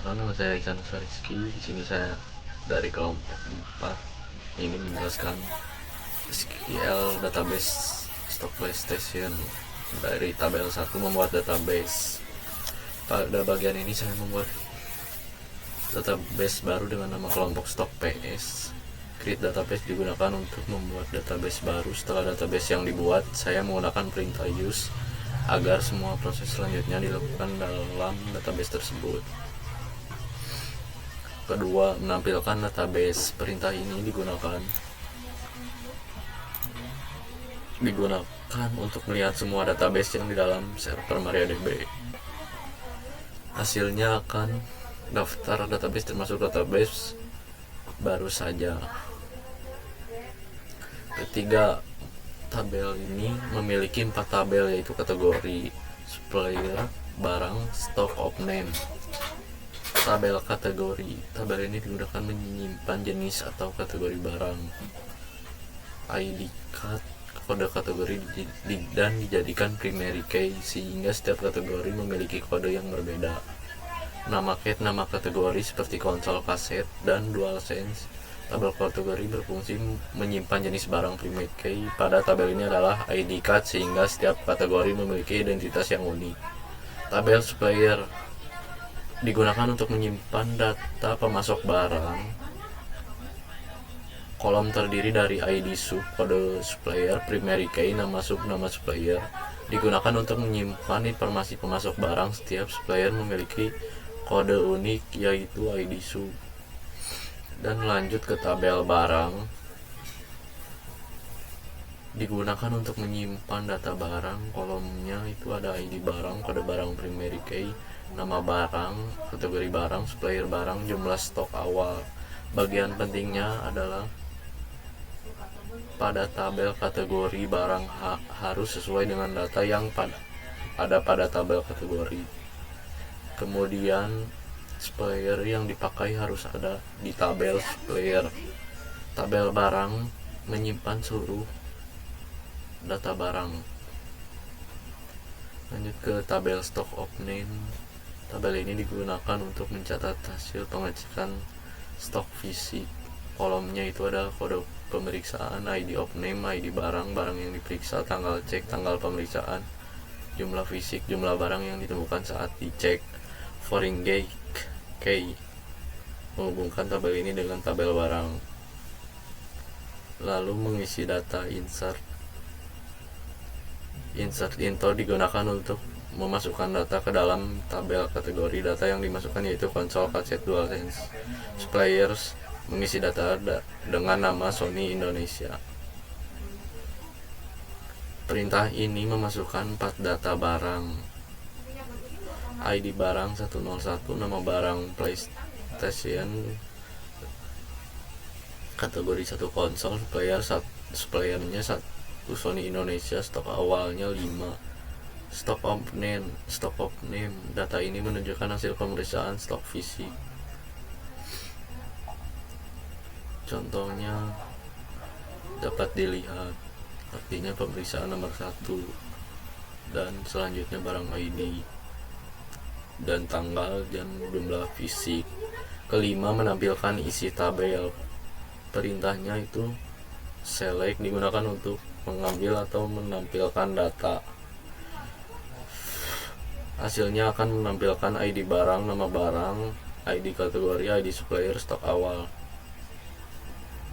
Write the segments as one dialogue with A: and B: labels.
A: Perkenalkan, nama saya Iksan Rizky. Di sini saya dari kelompok 4 ingin menjelaskan SQL database stok PlayStation. Dari tabel 1 membuat database. Pada bagian ini saya membuat database baru dengan nama kelompok stok PS. Create database digunakan untuk membuat database baru. Setelah database yang dibuat, saya menggunakan perintah use agar semua proses selanjutnya dilakukan dalam database tersebut. Kedua, menampilkan database. Perintah ini digunakan untuk melihat semua database yang di dalam server MariaDB. Hasilnya akan daftar database termasuk database baru saja. Ketiga, tabel ini memiliki 4 tabel, yaitu kategori, supplier, barang, stock of name. Tabel kategori. Tabel ini digunakan menyimpan jenis atau kategori barang. ID card, kode kategori dan dijadikan primary key sehingga setiap kategori memiliki kode yang berbeda. Nama cat, nama kategori seperti konsol, kaset, dan DualSense. Tabel kategori berfungsi menyimpan jenis barang. Primary key pada tabel ini adalah ID card sehingga setiap kategori memiliki identitas yang unik. Tabel supplier digunakan untuk menyimpan data pemasok barang. Kolom terdiri dari ID sub, kode supplier, primary key, nama sub, nama supplier. Digunakan untuk menyimpan informasi pemasok barang. Setiap supplier memiliki kode unik, yaitu ID sub. Dan lanjut ke tabel barang. Digunakan untuk menyimpan data barang. Kolomnya itu ada ID barang, kode barang, primary key, nama barang, kategori barang, supplier barang, jumlah stok awal. Bagian pentingnya adalah pada tabel kategori barang harus sesuai dengan data yang ada pada tabel kategori. Kemudian supplier yang dipakai harus ada di tabel supplier. Tabel barang menyimpan seluruh data barang. Lanjut ke tabel stock of name. Tabel ini digunakan untuk mencatat hasil pengecekan stok fisik. Kolomnya itu ada kode pemeriksaan, ID of name, ID barang, barang yang diperiksa, tanggal cek, tanggal pemeriksaan, jumlah fisik, jumlah barang yang ditemukan saat dicek, foreign key. Menghubungkan tabel ini dengan tabel barang. Lalu mengisi data insert into digunakan untuk memasukkan data ke dalam tabel kategori. Data yang dimasukkan yaitu konsol, kaset, DualSense. Suppliers mengisi data dengan nama Sony Indonesia. Perintah ini memasukkan 4 data barang. ID barang 101, nama barang PlayStation, kategori 1 konsol, suppliernya 1 Sony Indonesia, stok awalnya 5. Stock of name. Data ini menunjukkan hasil pemeriksaan stok fisik. Contohnya dapat dilihat, artinya pemeriksaan nomor 1, dan selanjutnya barang ID dan tanggal dan jumlah fisik. Kelima, menampilkan isi tabel. Perintahnya itu select, digunakan untuk mengambil atau menampilkan data. Hasilnya akan menampilkan ID barang, nama barang, ID kategori, ID supplier, stok awal.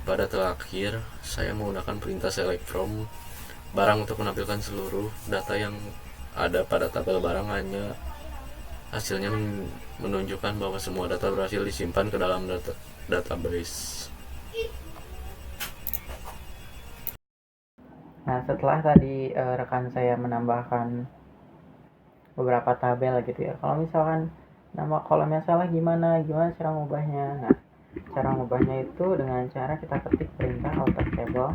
A: Pada terakhir, saya menggunakan perintah select from barang untuk menampilkan seluruh data yang ada pada tabel barang. Hanya hasilnya menunjukkan bahwa semua data berhasil disimpan ke dalam database.
B: Nah, setelah tadi rekan saya menambahkan beberapa tabel gitu ya, kalau misalkan nama kolomnya salah gimana cara ngubahnya? Nah, cara ngubahnya itu dengan cara kita ketik perintah alter table.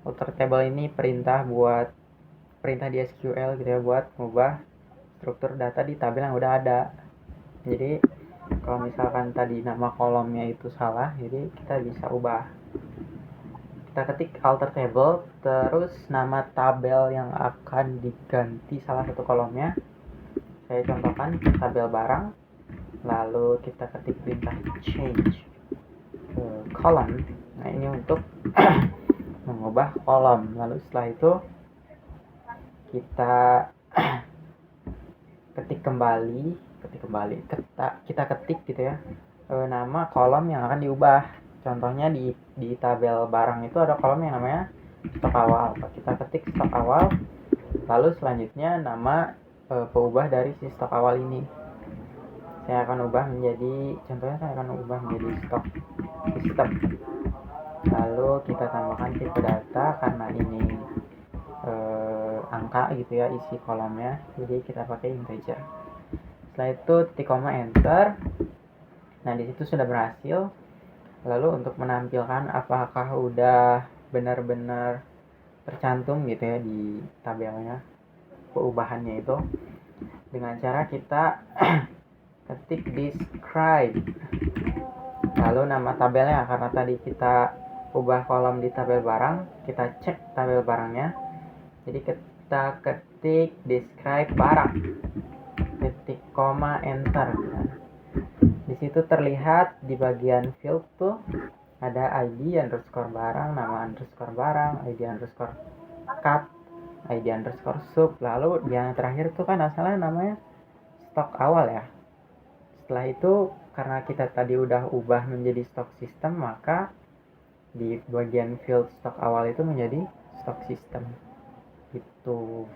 B: Alter table ini perintah di SQL gitu ya, buat ngubah struktur data di tabel yang udah ada. Jadi kalau misalkan tadi nama kolomnya itu salah, jadi kita bisa ubah. Kita ketik alter table, terus nama tabel yang akan diganti salah satu kolomnya. Saya contohkan tabel barang. lalu kita ketik perintah change column. Nah, ini untuk mengubah kolom. Lalu setelah itu kita ketik kembali, kita ketik gitu ya, nama kolom yang akan diubah. Contohnya di tabel barang itu ada kolom yang namanya stok awal. Kita ketik stok awal, lalu selanjutnya nama peubah dari si stok awal ini. Saya akan ubah menjadi, contohnya saya akan ubah menjadi stok system. Lalu kita tambahkan tipe data karena ini angka gitu ya isi kolomnya, jadi kita pakai integer. Setelah itu titik koma enter. Nah, di situ sudah berhasil. Lalu untuk menampilkan apakah udah benar-benar tercantum gitu ya di tabelnya perubahannya itu, dengan cara kita ketik describe lalu nama tabelnya, karena tadi kita ubah kolom di tabel barang, kita cek tabel barangnya, jadi kita ketik describe barang, titik koma enter. Nah, di situ terlihat di bagian field tuh ada ID underscore barang, nama underscore barang, ID underscore cut, ID underscore sub, lalu yang terakhir tuh kan asalnya namanya stok awal ya. Setelah itu karena kita tadi udah ubah menjadi stok system, maka di bagian field stok awal itu menjadi stok system gitu.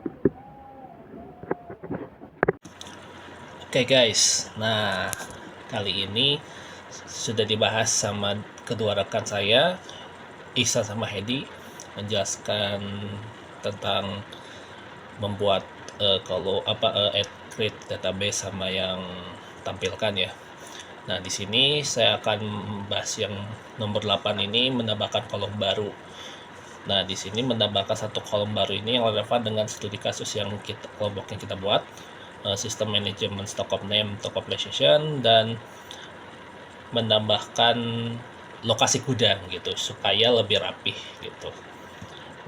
C: Oke guys, nah kali ini sudah dibahas sama kedua rekan saya, Ihsan sama Hedi, menjelaskan tentang membuat kalau add create database sama yang tampilkan ya. Nah, di sini saya akan bahas yang nomor 8 ini, menambahkan kolom baru. Nah, di sini menambahkan satu kolom baru ini yang relevan dengan studi kasus yang kelompok yang kita buat, sistem manajemen stock of name, stock of position, dan menambahkan lokasi gudang gitu supaya lebih rapih gitu.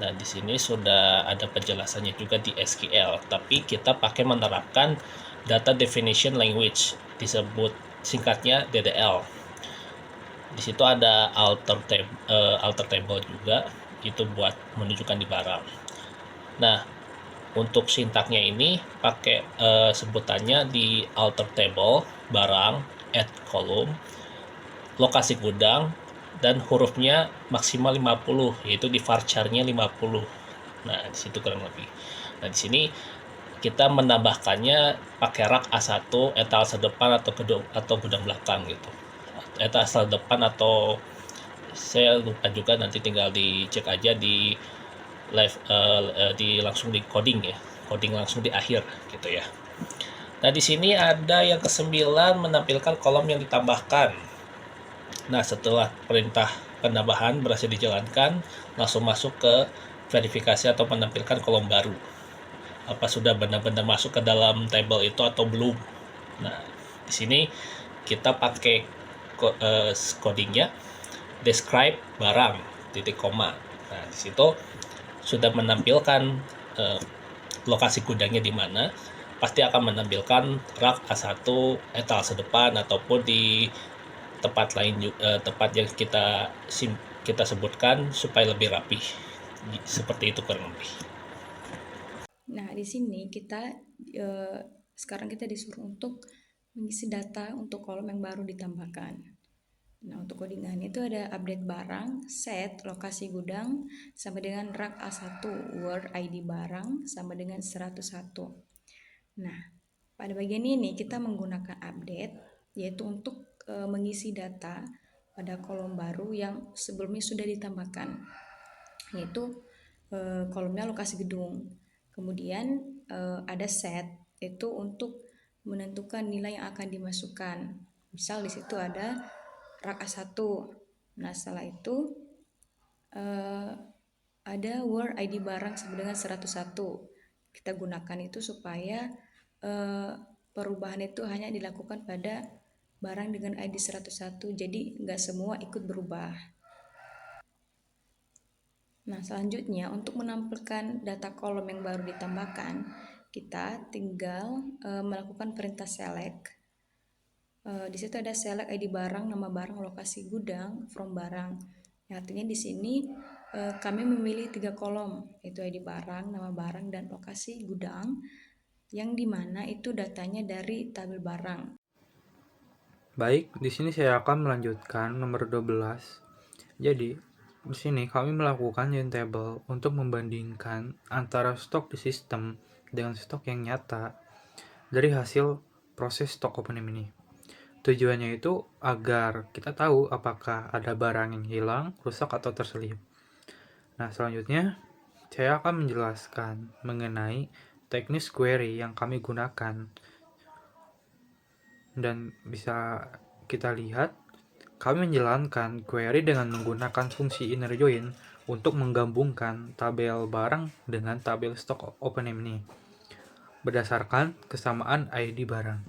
C: Nah, di sini sudah ada penjelasannya juga di SQL, tapi kita pakai menerapkan data definition language, disebut singkatnya DDL. Di situ ada alter table juga, itu buat menunjukkan di barang. Nah, untuk sintaknya ini pakai sebutannya di alter table, barang, add column, lokasi gudang, dan hurufnya maksimal 50, yaitu di varchar-nya 50. Nah, di situ kurang lebih. Nah, di sini kita menambahkannya pakai rak A1, etalase depan atau gudang belakang gitu. Etalase depan atau saya lupa juga, nanti tinggal dicek aja di live di langsung di coding ya. Coding langsung di akhir gitu ya. Nah, di sini ada yang ke-9, menampilkan kolom yang ditambahkan. Nah, setelah perintah penambahan berhasil dijalankan, langsung masuk ke verifikasi atau menampilkan kolom baru. Apa sudah benar-benar masuk ke dalam table itu atau belum. Nah, di sini kita pakai codingnya describe barang titik koma. Nah, di situ sudah menampilkan lokasi gudangnya di mana, pasti akan menampilkan rak A1 etalase depan ataupun di tempat lain, tempat yang kita sebutkan supaya lebih rapih. Seperti itu kurang lebih.
D: Nah, di sini sekarang kita disuruh untuk mengisi data untuk kolom yang baru ditambahkan. Nah, untuk codingan itu ada update barang, set lokasi gudang sama dengan rak A1, word ID barang sama dengan 101. Nah, pada bagian ini kita menggunakan update, yaitu untuk mengisi data pada kolom baru yang sebelumnya sudah ditambahkan, yaitu kolomnya lokasi gedung. Kemudian ada set, itu untuk menentukan nilai yang akan dimasukkan. Misal di situ ada rak A1. Nah, setelah itu ada word ID barang sama dengan 101. Kita gunakan itu supaya perubahan itu hanya dilakukan pada barang dengan ID 101, jadi nggak semua ikut berubah. Nah, selanjutnya untuk menampilkan data kolom yang baru ditambahkan, kita tinggal melakukan perintah select. Di situ ada select ID barang, nama barang, lokasi gudang, from barang. Ya, artinya di sini kami memilih 3 kolom, yaitu ID barang, nama barang, dan lokasi gudang, yang dimana itu datanya dari tabel barang.
B: Baik, di sini saya akan melanjutkan nomor 12. Jadi, di sini kami melakukan join table untuk membandingkan antara stok di sistem dengan stok yang nyata dari hasil proses stok opening ini. Tujuannya itu agar kita tahu apakah ada barang yang hilang, rusak, atau terselip. Nah, selanjutnya saya akan menjelaskan mengenai teknis query yang kami gunakan. Dan bisa kita lihat, kami menjalankan query dengan menggunakan fungsi inner join untuk menggabungkan tabel barang dengan tabel stok open name ini berdasarkan kesamaan ID barang.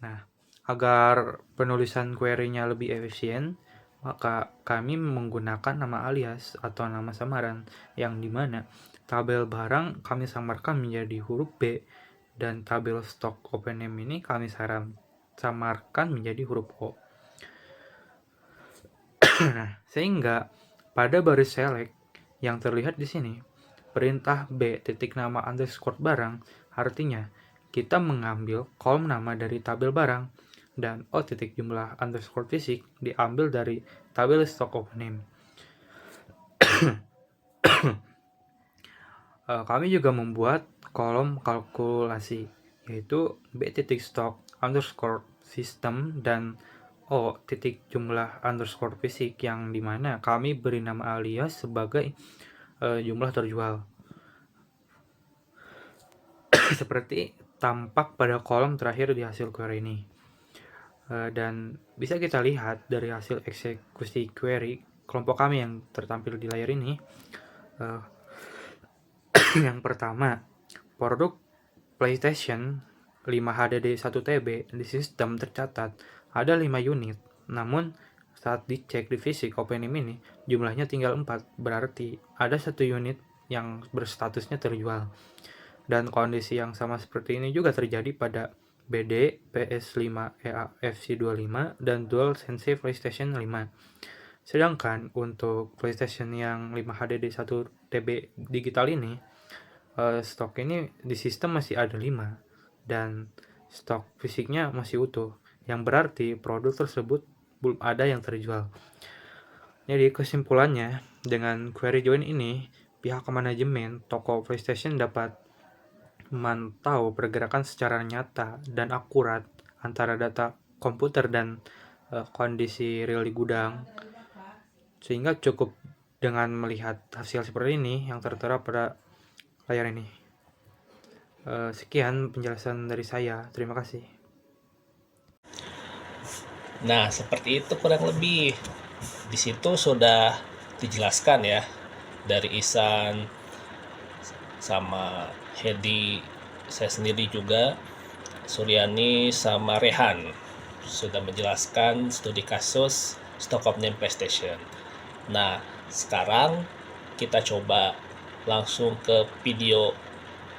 B: Nah, agar penulisan query-nya lebih efisien, maka kami menggunakan nama alias atau nama samaran, yang dimana tabel barang kami samarkan menjadi huruf B dan tabel stok open name ini kami samarkan menjadi huruf O. Nah, sehingga pada baris select yang terlihat di sini, perintah B titik nama underscore barang artinya kita mengambil kolom nama dari tabel barang, dan O titik jumlah underscore fisik diambil dari tabel stock open name. Kami juga membuat kolom kalkulasi, yaitu B titik stock underscore system dan O titik jumlah underscore fisik, yang dimana kami beri nama alias sebagai jumlah terjual. Seperti tampak pada kolom terakhir di hasil query ini. Dan bisa kita lihat dari hasil eksekusi query kelompok kami yang tertampil di layar ini. Yang pertama, produk PlayStation 5 HDD 1 TB di sistem tercatat ada 5 unit, namun saat dicek di fisik open name ini jumlahnya tinggal 4, berarti ada 1 unit yang berstatusnya terjual. Dan kondisi yang sama seperti ini juga terjadi pada BD PS5 EA FC25 dan DualSense PlayStation 5. Sedangkan untuk PlayStation yang 5 HDD 1 TB digital ini, stok ini di sistem masih ada 5 dan stok fisiknya masih utuh, yang berarti produk tersebut belum ada yang terjual. Jadi kesimpulannya, dengan query join ini, pihak manajemen toko PlayStation dapat memantau pergerakan secara nyata dan akurat antara data komputer dan kondisi real di gudang, sehingga cukup dengan melihat hasil seperti ini yang tertera pada layar ini. Sekian penjelasan dari saya, terima kasih.
C: Nah, seperti itu kurang lebih. Di situ sudah dijelaskan ya dari Ihsan sama Hedi, saya sendiri juga, Suryani sama Rehan sudah menjelaskan studi kasus stock of name PlayStation. Nah, sekarang kita coba langsung ke video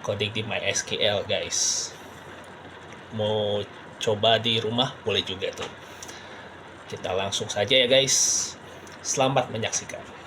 C: coding di MySQL, guys. Mau coba di rumah boleh juga tuh. Kita langsung saja ya guys. Selamat menyaksikan.